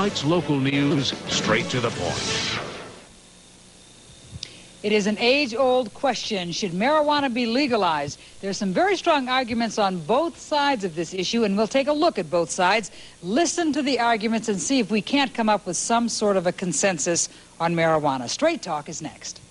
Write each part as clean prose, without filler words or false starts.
Mike's local news, straight to the point. It is an age-old question. Should marijuana be legalized? There's some very strong arguments on both sides of this issue, and we'll take a look at both sides, listen to the arguments, and see if we can't come up with some sort of a consensus on marijuana. Straight Talk is next.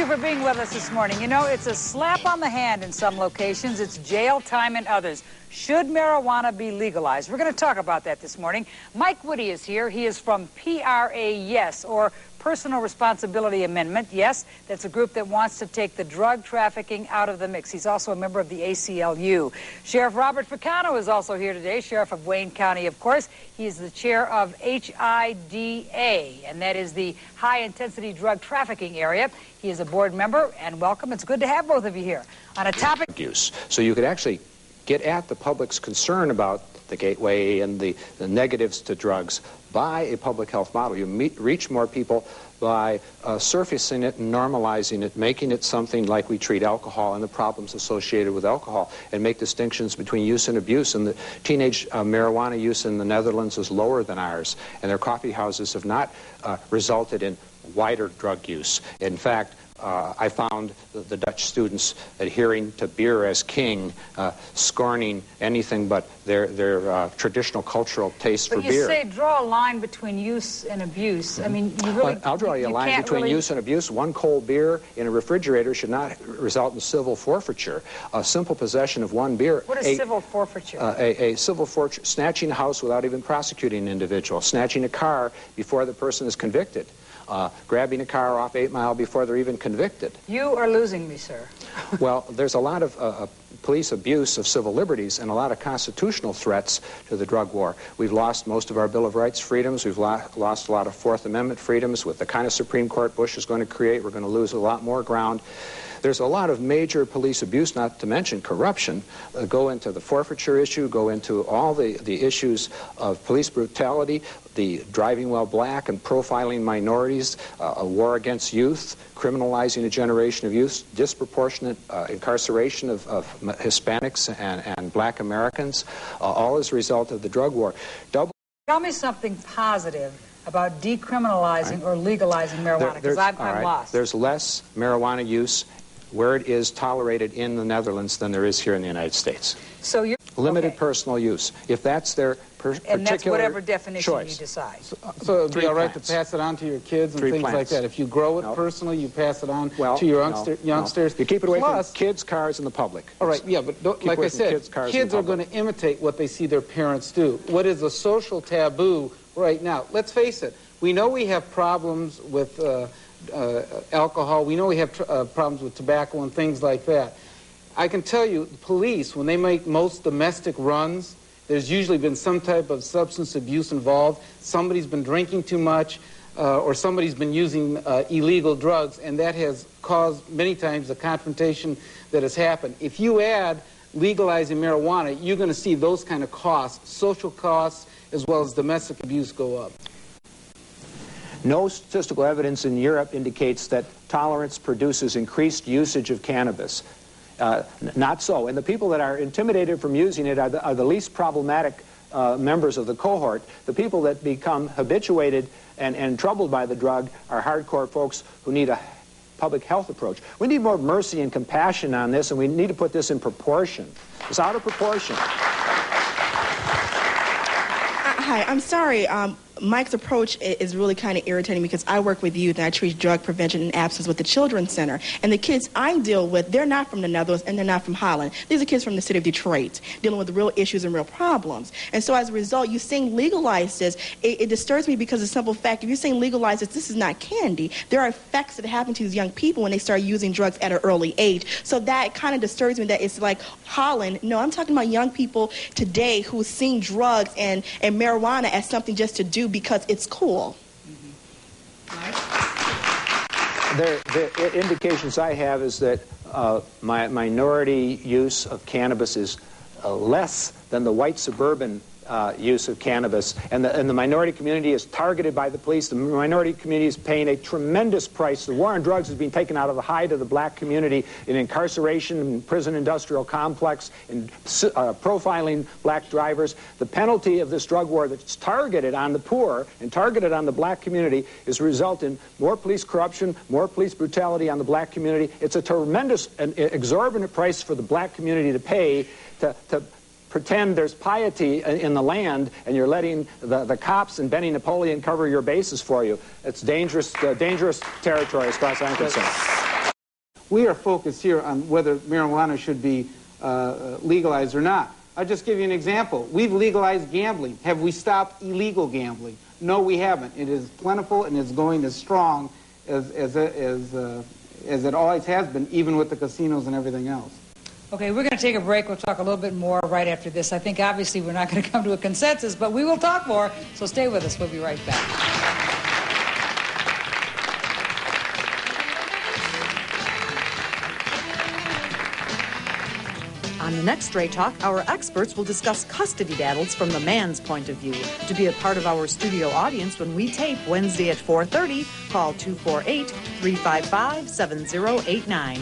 For being with us this morning. You know, it's a slap on the hand in some locations. It's jail time in others. Should marijuana be legalized? We're going to talk about that this morning. Mike Whitty is here. He is from PRA Yes, or Personal Responsibility Amendment. Yes, that's a group that wants to take the drug trafficking out of the mix. He's also a member of the ACLU. Sheriff Robert Ficano is also here today, Sheriff of Wayne County, of course. He is the chair of HIDA, and that is the High Intensity Drug Trafficking Area. He is a board member, and welcome. It's good to have both of you here on a topic. Use. So you could actually get at the public's concern about the gateway and the negatives to drugs by a public health model. You reach more people by surfacing it and normalizing it, making it something like we treat alcohol and the problems associated with alcohol, and make distinctions between use and abuse. And the teenage marijuana use in the Netherlands is lower than ours, and their coffee houses have not resulted in wider drug use. In fact, I found the Dutch students adhering to beer as king, scorning anything but their traditional cultural taste for beer. But you say draw a line between use and abuse. I mean, you really... I'll draw you a line between use and abuse. One cold beer in a refrigerator should not result in civil forfeiture. A simple possession of one beer... What is civil forfeiture? A civil forfeiture, snatching a house without even prosecuting an individual, snatching a car before the person is convicted. Grabbing a car off 8 Mile before they're even convicted. You are losing me, sir. Well, there's a lot of police abuse of civil liberties and a lot of constitutional threats to the drug war. We've lost most of our Bill of Rights freedoms. We've lost a lot of Fourth Amendment freedoms. With the kind of Supreme Court Bush is going to create, we're going to lose a lot more ground. There's a lot of major police abuse, not to mention corruption, go into the forfeiture issue, go into all the issues of police brutality, the driving while black and profiling minorities, a war against youth, criminalizing a generation of youth, disproportionate incarceration of Hispanics and black Americans, all as a result of the drug war. Tell me something positive about decriminalizing or legalizing marijuana, because I'm lost. There's less marijuana use where it is tolerated in the Netherlands than there is here in the United States. So you're... Limited personal use. If that's their particular and that's whatever definition choice. You decide. So it'd be all right to pass it on to your kids and things like that. If you grow it personally, you pass it on to your youngsters. You keep it away from kids, cars, and the public. All right, yeah, but like I said, kids are going to imitate what they see their parents do. What is a social taboo right now? Let's face it. We know we have problems with alcohol. We know we have problems with tobacco and things like that. I can tell you, the police, when they make most domestic runs, there's usually been some type of substance abuse involved. Somebody's been drinking too much, or somebody's been using illegal drugs, and that has caused many times the confrontation that has happened. If you add legalizing marijuana, you're going to see those kind of costs, social costs, as well as domestic abuse go up. No statistical evidence in Europe indicates that tolerance produces increased usage of cannabis. Not so. And the people that are intimidated from using it are the least problematic members of the cohort. The people that become habituated and troubled by the drug are hardcore folks who need a public health approach. We need more mercy and compassion on this, and we need to put this in proportion. It's out of proportion. Hi, I'm sorry. Mike's approach is really kind of irritating because I work with youth and I treat drug prevention and abstinence with the Children's Center. And the kids I deal with, they're not from the Netherlands and they're not from Holland. These are kids from the city of Detroit dealing with real issues and real problems. And so as a result, you saying legalize this, it disturbs me because of the simple fact, if you're saying legalize this is not candy. There are effects that happen to these young people when they start using drugs at an early age. So that kind of disturbs me that it's like Holland. No, I'm talking about young people today who are seeing drugs and marijuana as something just to do because it's cool. The indications I have is that minority use of cannabis is less than the white suburban use of cannabis, and the minority community is targeted by the police. The minority community is paying a tremendous price. The war on drugs is being taken out of the hide of the black community in incarceration, in prison industrial complex, in profiling black drivers. The penalty of this drug war that's targeted on the poor and targeted on the black community is result in more police corruption, more police brutality on the black community. It's a tremendous and exorbitant price for the black community to pay to pretend there's piety in the land, and you're letting the cops and Benny Napoleon cover your bases for you. It's dangerous territory as far as I'm concerned. We are focused here on whether marijuana should be legalized or not. I'll just give you an example. We've legalized gambling. Have we stopped illegal gambling? No, we haven't. It is plentiful and it's going as strong as it always has been, even with the casinos and everything else. Okay, we're going to take a break. We'll talk a little bit more right after this. I think obviously we're not going to come to a consensus, but we will talk more, so stay with us. We'll be right back. On the next Stray Talk, our experts will discuss custody battles from the man's point of view. To be a part of our studio audience when we tape Wednesday at 4:30, call 248-355-7089.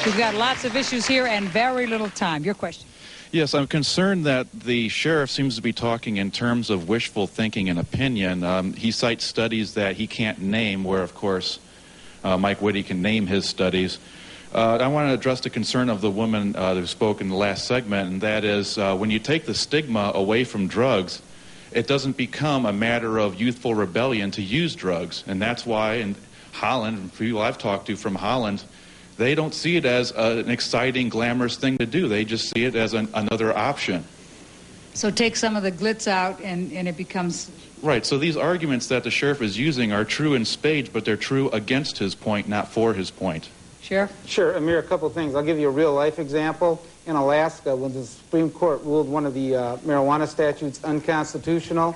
We've got lots of issues here and very little time. Your question. Yes, I'm concerned that the sheriff seems to be talking in terms of wishful thinking and opinion. He cites studies that he can't name, where, of course, Mike Whitty can name his studies. I want to address the concern of the woman who spoke in the last segment, and that is when you take the stigma away from drugs, it doesn't become a matter of youthful rebellion to use drugs. And that's why in Holland, people I've talked to from Holland, they don't see it as an exciting, glamorous thing to do. They just see it as another option. So take some of the glitz out and it becomes... Right, so these arguments that the sheriff is using are true in spades, but they're true against his point, not for his point. Sheriff? Sure, Amir, a couple of things. I'll give you a real-life example. In Alaska, when the Supreme Court ruled one of the marijuana statutes unconstitutional,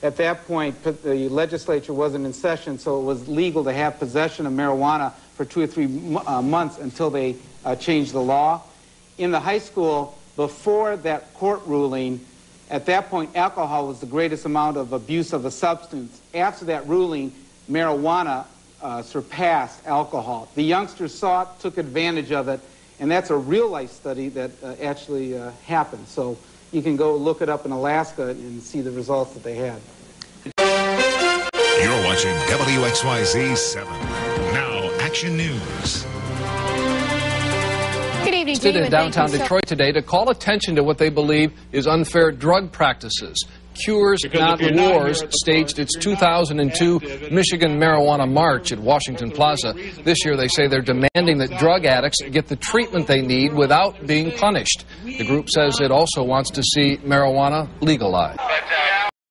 at that point, the legislature wasn't in session, so it was legal to have possession of marijuana for 2 or 3 months until they changed the law. In the high school, before that court ruling, at that point, alcohol was the greatest amount of abuse of a substance. After that ruling, marijuana surpassed alcohol. The youngsters saw it, took advantage of it, and that's a real-life study that actually happened. So you can go look it up in Alaska and see the results that they had. You're watching WXYZ 7. Now, Action News. Good evening to you. In downtown Detroit today to call attention to what they believe is unfair drug practices. Cures, Not Wars staged its 2002 Michigan Marijuana March at Washington Plaza. This year they say they're demanding that drug addicts get the treatment they need without being punished. The group says it also wants to see marijuana legalized.